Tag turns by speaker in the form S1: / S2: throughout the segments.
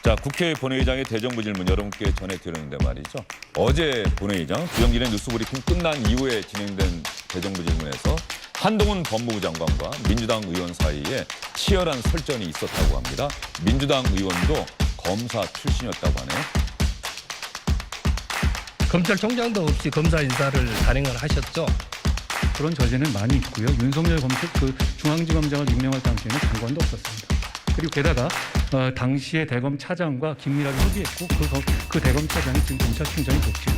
S1: 자, 국회 본회의장의 대정부 질문 여러분께 전해드렸는데 말이죠. 어제 본회의장 주영진의 뉴스브리핑 끝난 이후에 진행된 대정부 질문에서 한동훈 법무부 장관과 민주당 의원 사이에 치열한 설전이 있었다고 합니다. 민주당 의원도 검사 출신이었다고 하네요.
S2: 검찰총장도 없이 검사 인사를 단행을 하셨죠.
S3: 그런 저지는 많이 있고요. 윤석열 중앙지검장을 임명할 당시에는 장관도 없었습니다. 그리고 게다가 당시에 대검 차장과 긴밀하게 협의했고 그 대검 차장이 지금 검찰총장이 됐죠.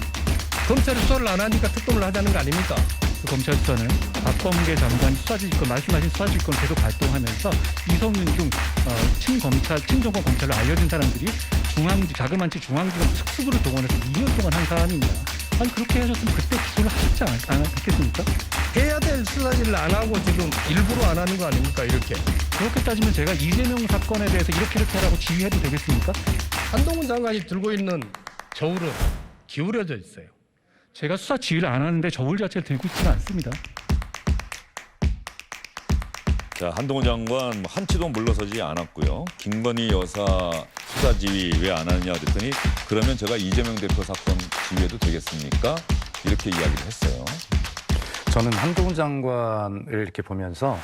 S2: 검찰이 수사를 안 하니까 특검을 하자는 거 아닙니까?
S3: 그 검찰 수사는 박범계 장관이 수사지휘권, 말씀하신 수사지휘권 계속 발동하면서 이성윤 등 친정권 검찰로 알려진 사람들이 자그마치 중앙지검 특수부를 동원해서 2년 동안 한 사람입니다. 아니 그렇게 하셨으면 그때 기소를 하셨지 않겠습니까?
S2: 해야 될 수사지를 안 하고 지금 일부러 안 하는 거 아닙니까? 이렇게.
S3: 그렇게 따지면 제가 이재명 사건에 대해서 이렇게 하라고 지휘해도 되겠습니까?
S2: 한동훈 장관이 들고 있는 저울은 기울여져 있어요.
S3: 제가 수사 지휘를 안 하는데 저울 자체를 들고 있지는 않습니다.
S1: 자, 한동훈 장관 한치도 물러서지 않았고요. 김건희 여사 수사 지휘 왜 안 하느냐 그랬더니 그러면 제가 이재명 대표 사건 지휘해도 되겠습니까? 이렇게 이야기를 했어요.
S4: 저는 한동훈 장관을 이렇게 보면서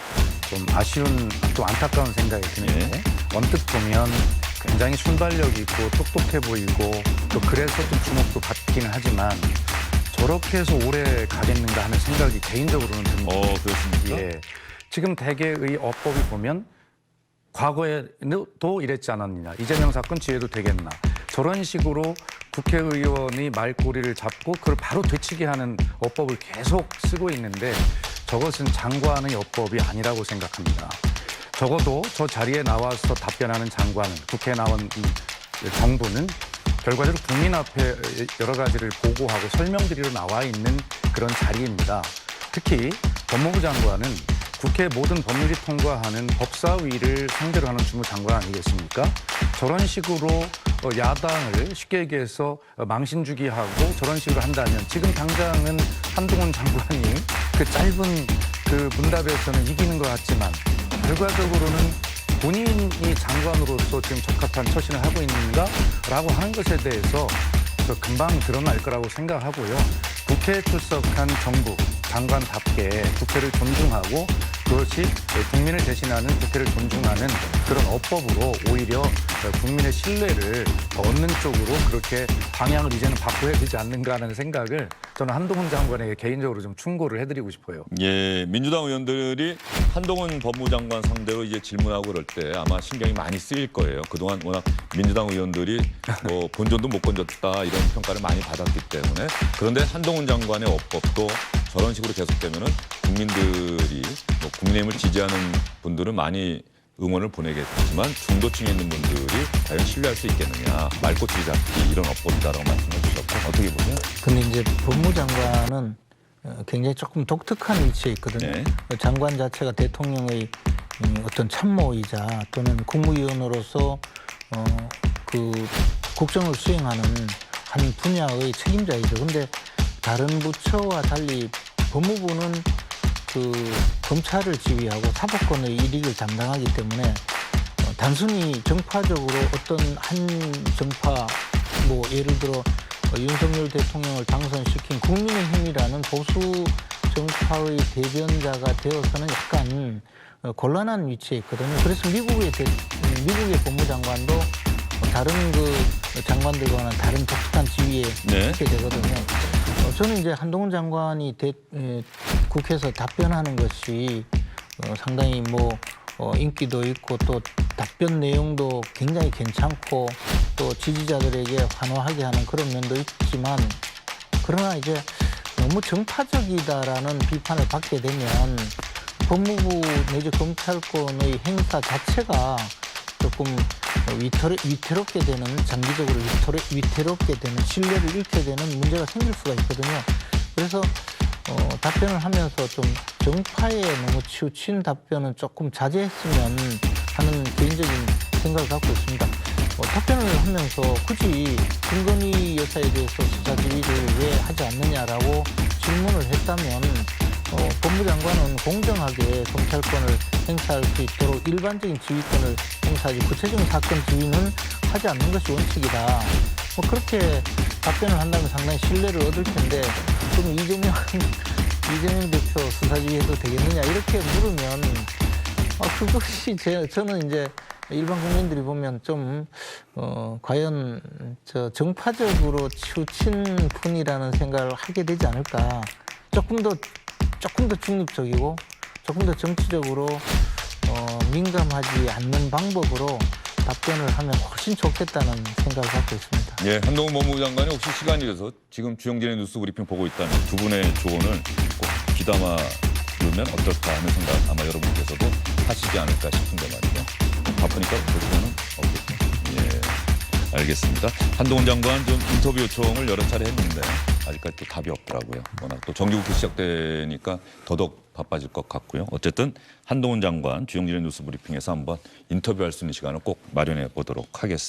S4: 좀 아쉬운 또 안타까운 생각이 드는데 언뜻 보면 굉장히 순발력 있고 똑똑해 보이고 또 그래서 좀 주목도 받기는 하지만 저렇게 해서 오래 가겠는가 하는 생각이 개인적으로는 듭니다.
S1: 그렇습니까?
S4: 예. 지금 대개의 어법이 보면 과거에도 이랬지 않았느냐. 이재명 사건 지휘해도 되겠나. 저런 식으로 국회의원이 말꼬리를 잡고 그걸 바로 되치게 하는 어법을 계속 쓰고 있는데 저것은 장관의 어법이 아니라고 생각합니다. 적어도 저 자리에 나와서 답변하는 장관은 국회에 나온 이 정부는 결과적으로 국민 앞에 여러 가지를 보고하고 설명드리러 나와 있는 그런 자리입니다. 특히 법무부 장관은 국회 모든 법률이 통과하는 법사위를 상대로 하는 주무장관 아니겠습니까? 저런 식으로 야당을 쉽게 얘기해서 망신주기하고 저런 식으로 한다면 지금 당장은 한동훈 장관이 그 짧은 그 문답에서는 이기는 것 같지만 결과적으로는 본인이 장관으로서 지금 적합한 처신을 하고 있는가라고 하는 것에 대해서 금방 드러날 거라고 생각하고요. 국회에 출석한 정부 장관답게 국회를 존중하고 그것이 국민을 대신하는 국회를 존중하는 그런 어법으로 오히려 국민의 신뢰를 얻는 쪽으로 그렇게 방향을 이제는 바꿔야 되지 않는가 하는 생각을 저는 한동훈 장관에게 개인적으로 좀 충고를 해드리고 싶어요.
S1: 예, 민주당 의원들이 한동훈 법무부 장관 상대로 이제 질문하고 그럴 때 아마 신경이 많이 쓰일 거예요. 그동안 워낙 민주당 의원들이 뭐 본전도 못 건졌다 이런 평가를 많이 받았기 때문에 그런데 한동훈 장관의 어법도 저런 식으로 계속되면은 국민들이 뭐 국민의힘을 지지하는 분들은 많이 응원을 보내겠지만 중도층에 있는 분들이 과연 신뢰할 수 있겠느냐 말꼬투리 잡기 이런 어법이다라고 말씀해 주셨고 어떻게 보세요?
S5: 근데 이제 법무부 장관은 굉장히 조금 독특한 위치에 있거든요.
S1: 네.
S5: 장관 자체가 대통령의 어떤 참모이자 또는 국무위원으로서 그 국정을 수행하는 한 분야의 책임자이죠. 근데 다른 부처와 달리 법무부는 그 검찰을 지휘하고 사법권의 일익을 담당하기 때문에 단순히 정파적으로 어떤 한 정파 뭐 예를 들어 윤석열 대통령을 당선시킨 국민의힘이라는 보수 정파의 대변자가 되어서는 약간 곤란한 위치에 있거든요. 그래서 미국의 법무장관도 다른 그 장관들과는 다른 독특한 지위에 있게 되거든요. 저는 이제 한동훈 장관이 국회에서 답변하는 것이 상당히 뭐 인기도 있고 또 답변 내용도 굉장히 괜찮고 또 지지자들에게 환호하게 하는 그런 면도 있지만 그러나 이제 너무 정파적이다라는 비판을 받게 되면 법무부 내지 검찰권의 행사 자체가 조금 위태롭게 되는 장기적으로 위태롭게 되는 신뢰를 잃게 되는 문제가 생길 수가 있거든요. 그래서 답변을 하면서 좀 정파에 너무 치우친 답변은 조금 자제했으면 하는 개인적인 생각을 갖고 있습니다. 답변을 하면서 굳이 김건희 여사에 대해서 수사 지휘를 왜 하지 않느냐라고 질문을 했다면 법무장관은 공정하게 검찰권을 행사할 수 있도록 일반적인 지휘권을 행사하지 구체적인 사건 지휘는 하지 않는 것이 원칙이다. 뭐 그렇게 답변을 한다면 상당히 신뢰를 얻을 텐데 그럼 이재명 대표 수사지휘해도 되겠느냐 이렇게 물으면 그것이 저는 이제 일반 국민들이 보면 좀 과연 정파적으로 치우친 분이라는 생각을 하게 되지 않을까. 조금 더 중립적이고 조금 더 정치적으로 민감하지 않는 방법으로 답변을 하면 훨씬 좋겠다는 생각을 갖고 있습니다.
S1: 예, 한동훈 법무부 장관이 혹시 시간이 돼서 지금 주영진의 뉴스 브리핑 보고 있다면 두 분의 조언을 꼭 귀담아 두면 어떨까 하는 생각 아마 여러분께서도 하시지 않을까 싶은데 말이죠. 바쁘니까 그 시간은 없겠죠. 예, 알겠습니다. 한동훈 장관 좀 인터뷰 요청을 여러 차례 했는데 아직까지 또 답이 없더라고요. 워낙 또 정기국회 시작되니까 더더욱 바빠질 것 같고요. 어쨌든 한동훈 장관 주영진의 뉴스 브리핑에서 한번 인터뷰할 수 있는 시간을 꼭 마련해 보도록 하겠습니다.